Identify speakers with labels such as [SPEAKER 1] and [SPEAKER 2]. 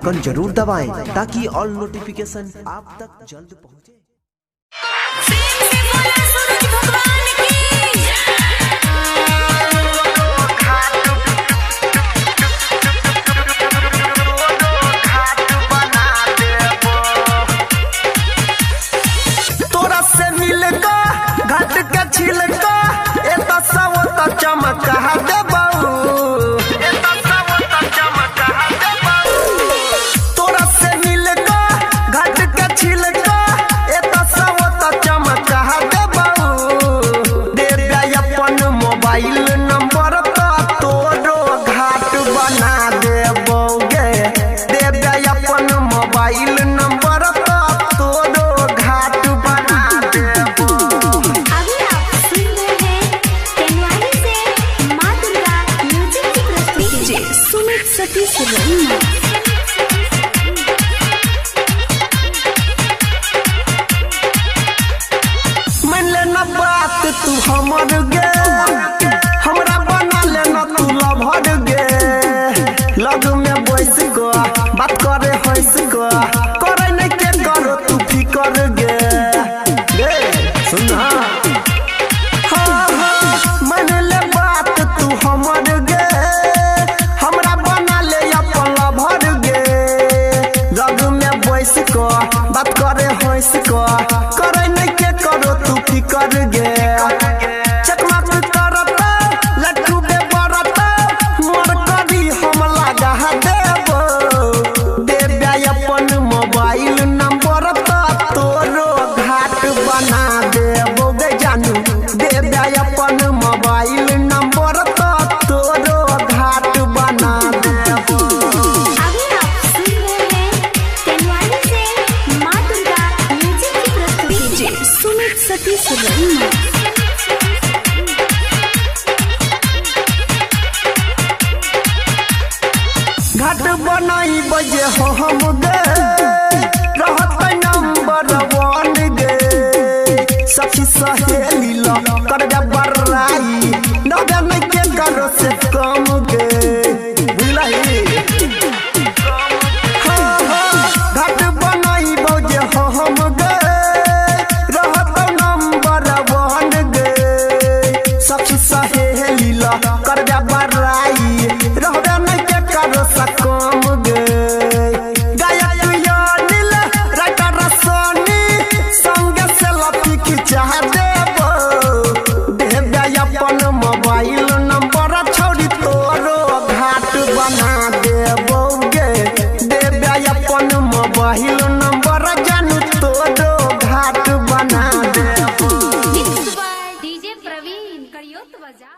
[SPEAKER 1] Icon जरूर दबाएं ताकि ऑल नोटिफिकेशन आप तक जल्द पहुंचे।
[SPEAKER 2] चमका तोरा से मिलका घाट के छिलका चमका दे अपन मोबाइल नंबर तोरो घाट बना देबोगे। दे अपन मोबाइल नंबर तोरो घाट बना देबो। मान लेना बात तू हमर गे, हमरा बना लेना तू लभर गे। लग में बैस गो बात करे हंस गो, करे नहीं के करो तू फिकर गे। सुना मान ले बात तू हमर गे, हमरा बना ले अपन लभर गे। लग में बैस गो बात करे हंस गो, करे नहीं के करो तू फिकर गे। चकमाक करता लट्टू बे बरता मोर करी हम लगा देबो। देबे अपन मोबाइल नंबर तोरो घाट बना देबो गे जानू। देबे अपन मोबाइल नंबर तोरो घाट बना देबो। घाट बनाई बजे हो हम गे, रहत नंबर 1 गे। सखी सहेली लो कर दे बड़ाई, नगे नहीं के करो से कम गे। बुझलही घाट बनाई बजे हो हम गे, रहत नंबर 1 गे। सखी सहेली लो कर दे बड़ाई, रहबे नहीं के करो से कम गे। गायक नील राइटर सोनी संग से लपी खिंचा देबो। देबे अपन मोबाइल नंबर छोड़ी तोरो घाट बना देबो गे। देबे अपन मोबाइल नंबर जानू तोरो घाट बना देबो।
[SPEAKER 3] डीजे प्रवीण करियो तो बजा।